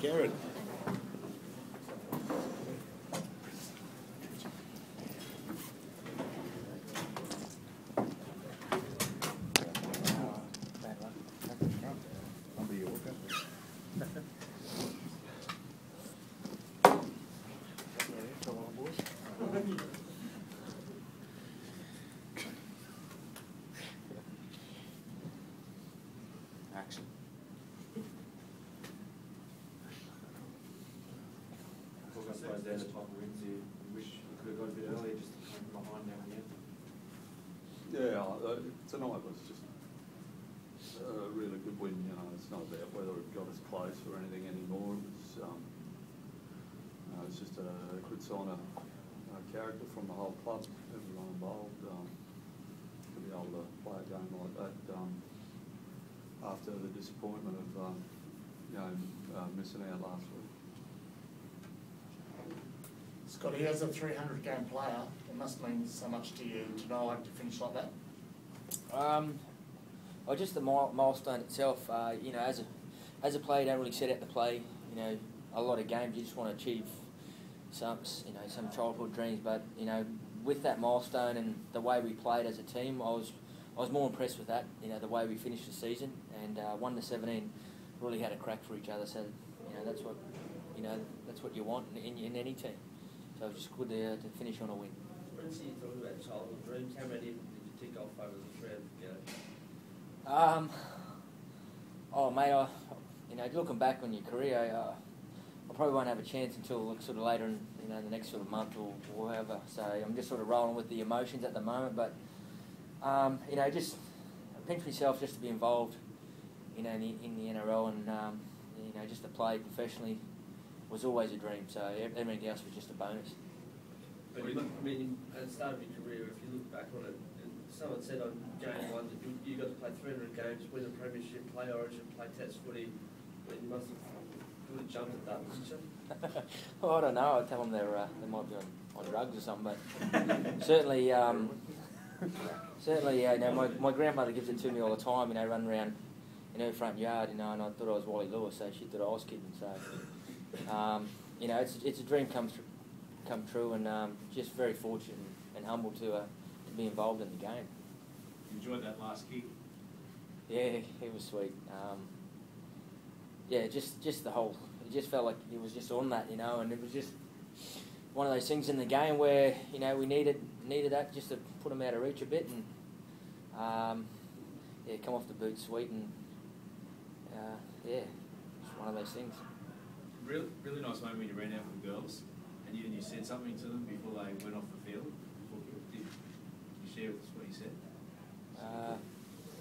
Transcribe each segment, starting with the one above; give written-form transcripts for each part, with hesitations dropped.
Karen. Action. I suppose they're the type of wins you wish you could have got a bit earlier, just to come from behind now and again. Yeah, tonight was just a really good win. You know, it's not about whether it got us close or anything anymore. It's just a good sign of character from the whole club, everyone involved. To be able to play a game like that after the disappointment of missing out last week. Scotty, as a 300-game player, it must mean so much to you tonight to finish like that. Well, just the milestone itself. You know, as a player, you don't really set out to play. You know, a lot of games you just want to achieve some childhood dreams. But you know, with that milestone and the way we played as a team, I was more impressed with that. You know, the way we finished the season, and 1-17 really had a crack for each other. So you know, that's what you want in any team. So it was just good to finish on a win. When you talk about childhood dreams, how many did you tick off over the 300 games? Oh mate, you know, looking back on your career, I probably won't have a chance until sort of later in the next sort of month or whatever. So I'm just sort of rolling with the emotions at the moment. But you know, just I pinch myself just to be involved, you know, in the NRL and you know, just to play professionally was always a dream. So everything else was just a bonus. But I mean, at the start of your career, if you look back on it, someone said on game one that you got to play 300 games, win a premiership, play Origin, play Test footy. But you must have jumped at that, didn't you? Well, I don't know. I tell them they might be on drugs or something, but certainly, you know, my grandmother gives it to me all the time. You know, running around in her front yard, you know, and I thought I was Wally Lewis, so she thought I was kidding. So, you know, it's a dream come true, and just very fortunate and humble to be involved in the game. Enjoyed that last kick? Yeah, it was sweet. Yeah, just the whole. It just felt like it was just on that, you know, and it was just one of those things in the game where you know we needed that just to put them out of reach a bit, and yeah, come off the boot sweet, and yeah, it's one of those things. Really nice moment when you ran out with the girls, and you said something to them before they went off the field. Did you share with us what you said?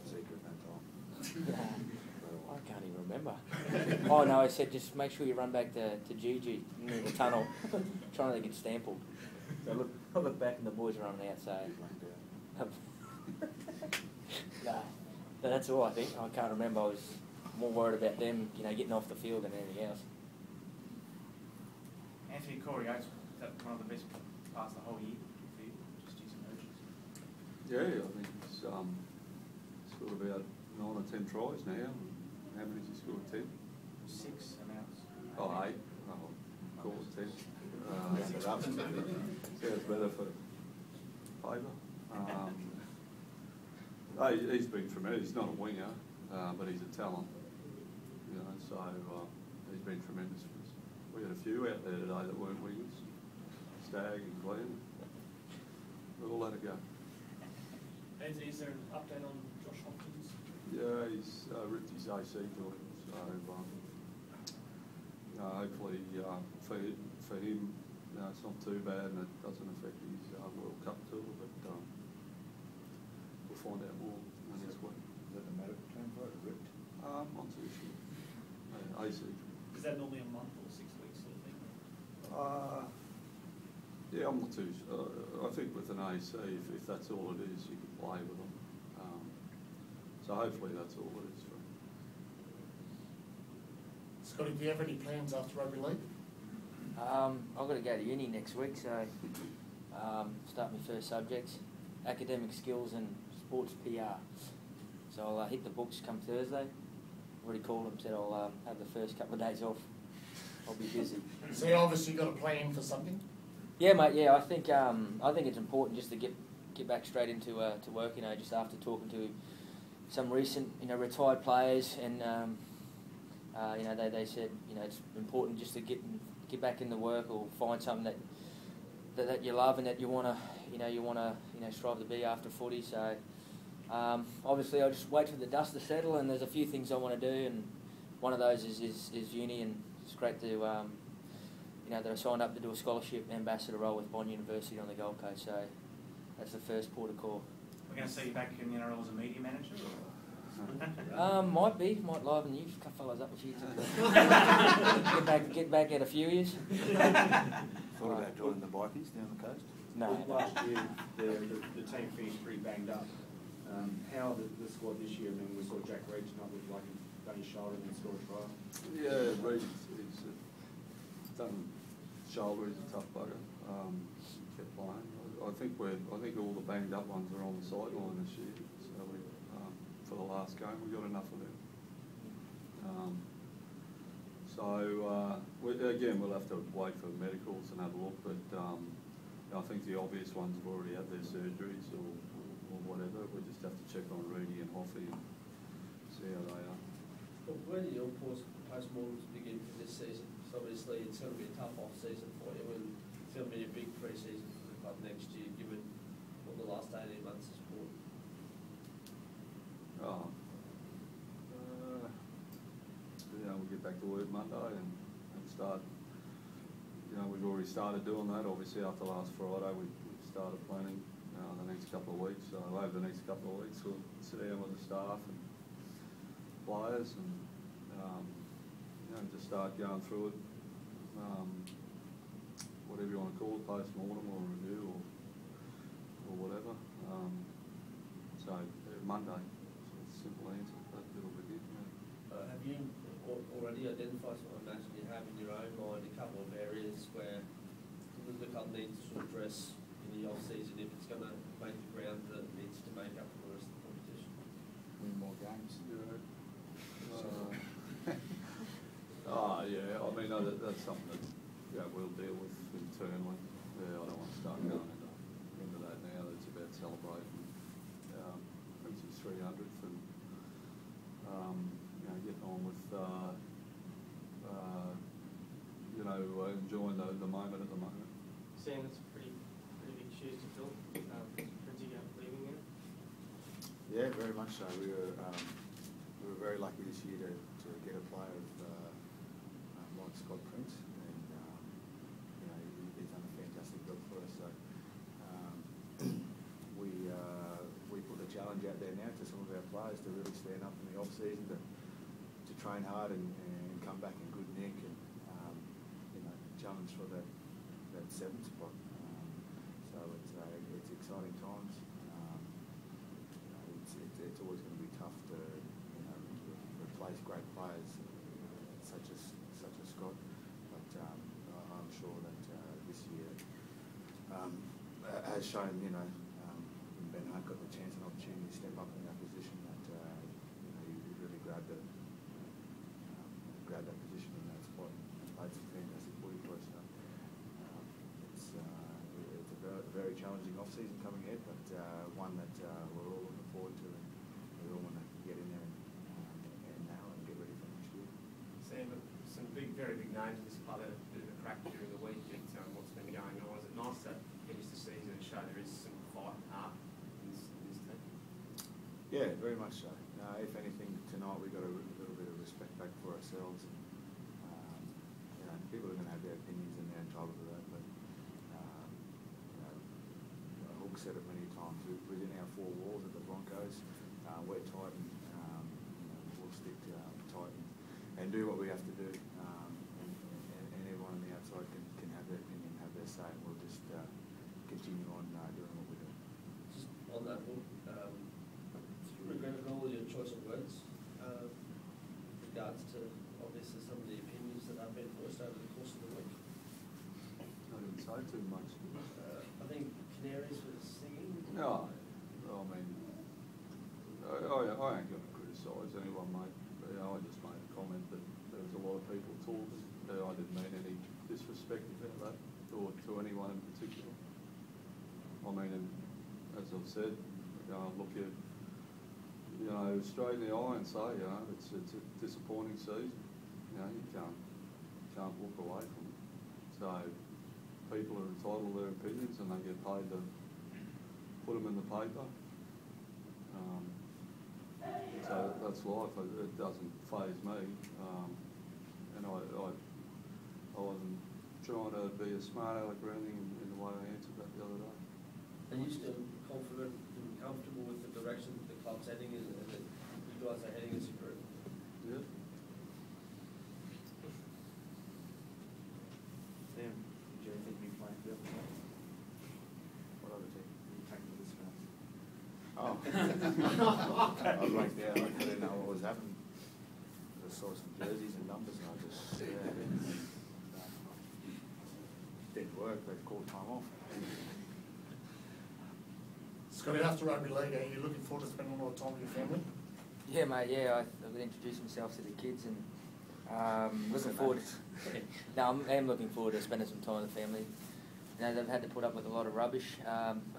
Secret that time. I can't even remember. Oh no, I said just make sure you run back to Gigi in the tunnel, trying to get stampled. So I look back and the boys are running out, so no, that's all I think. I can't remember. I was more worried about them, you know, getting off the field than anything else. Anthony Corey Oates, is that one of the best parts of the whole year for you? Just using urges? Yeah, I think it's scored about 9 or 10 tries now. How many has he scored? 10? 6 announced. Oh, 8. Oh, of course, 10. Sounds better for favour. He's been tremendous. He's not a winger, but he's a talent. You know, so he's been tremendous for us. We had a few out there today that weren't wingers. Stagg and Glenn. We all let it go. Is there an update on Josh Hopkins? Yeah, he's ripped his AC joint, so hopefully for him, it's not too bad and it doesn't affect his World Cup tour, but we'll find out more next week. Is that the medical term for it, ripped? I'm not too sure. AC. Is that normally a month or 6 weeks sort of thing? Yeah, I'm not too sure. I think with an AC, if that's all it is, you can play with them. So hopefully that's all it is for him. Scotty, do you have any plans after rugby league? I've got to go to uni next week, so start my first subjects, academic skills and sports PR. So I'll hit the books come Thursday. Already called them, said I'll have the first couple of days off. I'll be busy. So you obviously got a plan for something? Yeah, mate. Yeah, I think it's important just to get back straight into to work. You know, just after talking to some recent retired players, and they said it's important just to get back into work or find something that you love and that you wanna strive to be after footy. So obviously I'll just wait for the dust to settle, and there's a few things I want to do, and one of those is uni, and it's great to that I signed up to do a scholarship ambassador role with Bond University on the Gold Coast. So that's the first port of call. We're going to see you back in the NRL as a media manager? Might liven you fellas up with you too. get back at a few years. Thought about joining the bikies down the coast? No. Last year, the team finished pretty banged up. How the squad this year? I mean, we saw Jack Reed tonight with like done his shoulder and scored a try. Yeah, Reed's done shoulder. He's a tough bugger. Kept playing. I think all the banged up ones are on the sideline this year. So we, for the last game, we got enough of them. We'll have to wait for medicals and have a look. But I think the obvious ones have already had their surgeries or whatever. We just have to check on Reedy and Hoffy and see how they are. Well, where do your post-mortems begin for this season? So obviously it's going to be a tough off-season for you, and it's going to be a big pre-season for the club next year, given what the last 18 months has brought. We'll get back to work Monday and start. We've already started doing that. Obviously, after last Friday, we started planning the next couple of weeks. So over the next couple of weeks, we'll sit down with the staff and players and just start going through it. Whatever you want to call it, post-mortem or review or whatever. Monday. So it's a simple answer, but it'll begin. Have you already identified, so I imagine you have in your own mind, a couple of areas where the club needs to sort of address in the off-season if it's going to make the ground that it needs to make up for the rest of the competition? Win more games. Yeah. I mean, that's something that we'll deal with internally. Yeah, I don't want to start going into that now. It's about celebrating Prince's 300th and getting on with enjoying the moment at the moment. Sam, that's pretty big shoes to fill. Princey leaving there? Yeah, very much so. We were very lucky this year to get a player like Scott Prince, and he's done a fantastic job for us. So we put the challenge out there now to some of our players to really stand up in the off season to train hard and come back in good nick and challenge for that 7th spot. So it's exciting times. It's always going to be tough to replace great players such as Scott, but I'm sure that this year has shown when Ben Hunt got the chance and opportunity to step up in that position, that he really grabbed that position in that spot and played some fantastic footy for us. So it's a very challenging off season coming ahead, but one that we're all looking forward to, and we all want to get in there and now and get ready for next year. Sam, some very big names in this club had a bit of a crack during the week at what's been going on. Is it nice to finish the season and show there is some fight and heart in this team? Yeah, very much so. If anything, tonight we got a little bit of respect back for ourselves. And, people are going to have their opinions and they're entitled to that. But Hook said it many times. Within our 4 walls at the Broncos, we're tight and we'll stick tight and do what we have to do. And everyone on the outside can have their opinion, have their say, and we'll just continue on doing what we do. Just on that book, regretted all your choice of words regards to obviously some of the opinions that have been voiced over the course of the week. I didn't say too much. I think Canaries was singing. No, I mean, I ain't going to criticise anyone, mate. But, I just made a comment that there was a lot of people talking I didn't mean any disrespect about that, or to anyone in particular. I mean, and as I've said, look at, straight in the eye and say, it's a disappointing season. You can't walk away from it. So people are entitled to their opinions, and they get paid to put them in the paper. So that's life. It doesn't faze me, and I wasn't trying to be a smart aleck or anything in the way I answered that the other day. Are you still confident and comfortable with the direction that the club's heading and that you guys are heading as a group? Yeah. Sam, did you ever think you'd be playing for the other team? What other team? You take to this fans? Oh. I blanked out. I didn't know what was happening. I saw some jerseys and numbers, and I just didn't work. They called time off. Scotty, after rugby league, are you looking forward to spending a lot of time with your family? Yeah, mate. Yeah, I would introduce myself to the kids and looking forward. No, I am looking forward to spending some time with the family. They've had to put up with a lot of rubbish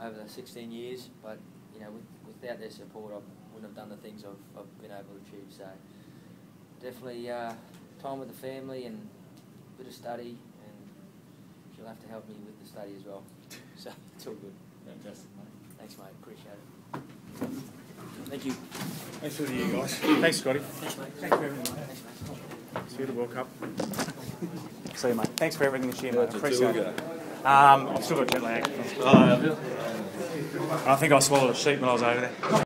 over the 16 years, but without their support, I wouldn't have done the things I've been able to achieve. So definitely time with the family and a bit of study, and she'll have to help me with the study as well. So it's all good. Fantastic, mate. Thanks, mate. Appreciate it. Thank you. Thanks for the year, guys. Thanks, Scotty. Thanks, mate. Thanks for everything, mate. See you at the World Cup. See you, mate. Thanks for everything this year, mate. I appreciate it. I've still got jet lag. I think I swallowed a sheep when I was over there.